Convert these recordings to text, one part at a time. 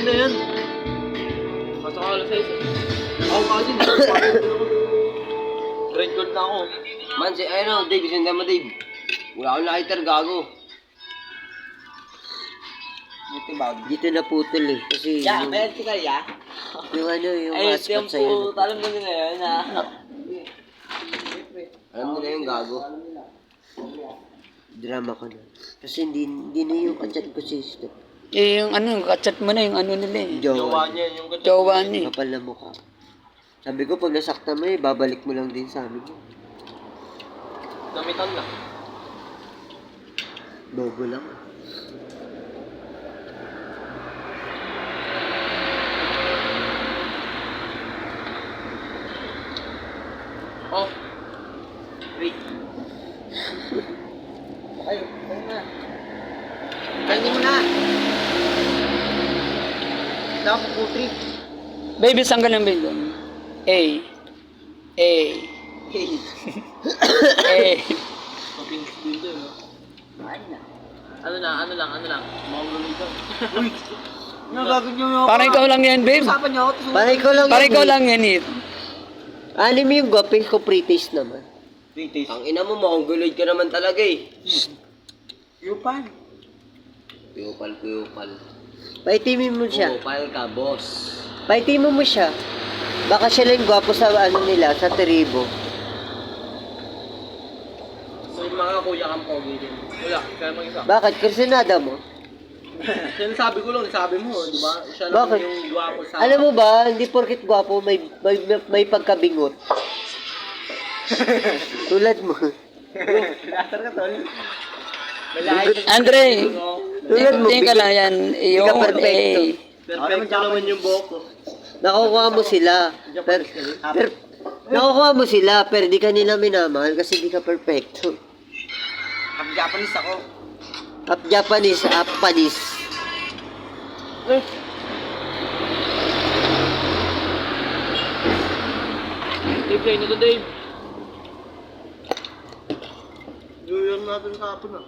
na yan. Pasok ka alas 6 eh. Ako kasi, grade gold na ako. Man, si, ayun, Dave, isundan mo, Dave. Wala akong lighter, gago. Dito na putol eh. Kasi yung, Kaya ito kaya? yung ano, yung Ay, hotspot yung sa'yo. po, alam mo na yun ha. Alam mo na yung gago. Drama ko na. Kasi hindi na yung kachat ko si Step. Eh, yung ano, kachat mo na yung ano nila eh. Jowa niya, yung kachat. Jowa niya eh. Kapal na mukha. Sabi ko, pag nasakta mo eh, babalik mo lang din sa amin. Gamitan na. Bobo lang. Oh. Wait. Ay, na. Pwede mo na. Dapat po trip. Baby, saan ka lang baby? A. A. A. Shopping din doon, no? Ano lang. Maulo ito. Uy! Nagagawin niyo ako. Parang ikaw lang yan, babe. Usapan niyo ako. Parang ikaw lang Parang yan, ikaw eh. lang yan eh. Alim yung gwaping ko, pre-taste naman. Pre-taste. Ang ina mo, mongoloid ka naman talaga eh. Yupan. Puyupal. Paitimin mo siya. Puyupal ka, boss. Paitimin mo siya. Baka siya lang gwapo sa ano nila, sa tribo. So yung mga kuya kang pogi din. Wala, kaya mag-isa. Bakit? Kursinada mo? Sinasabi ko lang, sabi mo, di ba? Siya lang Bakit? yung gwapo sa... Alam mo ba, hindi porkit gwapo, may pagkabingot. Tulad mo. Latar ka, tol. May lahat. Andre, Tulad mo, tingin ka lang yan. Hindi ka Yung perfecto. A. Perfecto naman yung buhok ko. Nakukuha mo sila. Nakukuha mo sila, pero di ka nila minamahal kasi di ka perfecto. Ang Japanese ako. Half Japanese, half Panis. Dave, kayo na to, Dave. New Year natin kahapon ah.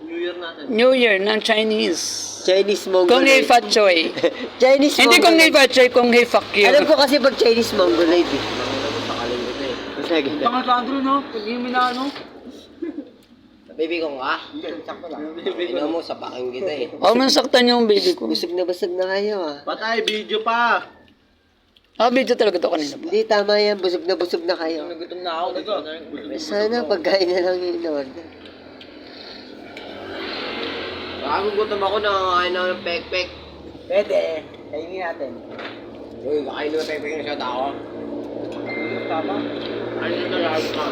New Year natin. New Year ng Chinese. Chinese Kung hei Mongoloid. fat choy. Chinese Hindi kung hei Mongoloid. fat choy, kung hei fuck you. Alam ko kasi pag Chinese Mongoloid eh. Nakalimutan eh. Masagin na. Tanga sa Andrew, no? Pag yung minano. Baby ko nga. Sakto lang. Ino mo, sapakin kita eh. Huwag man saktan yung baby ko. Busog na kayo ah. Patay, video pa. Ah, video talaga to kanina pa. Hindi, tama yan. Busog na kayo. Nagutom na ako. Sana pagkain na lang yung in-order. Gutom ako na kakain na ng pek-pek. Pwede. Kainin natin. Uy, kakain na ng pek-pek na siya tao. Tama. Ano yung nalago ka?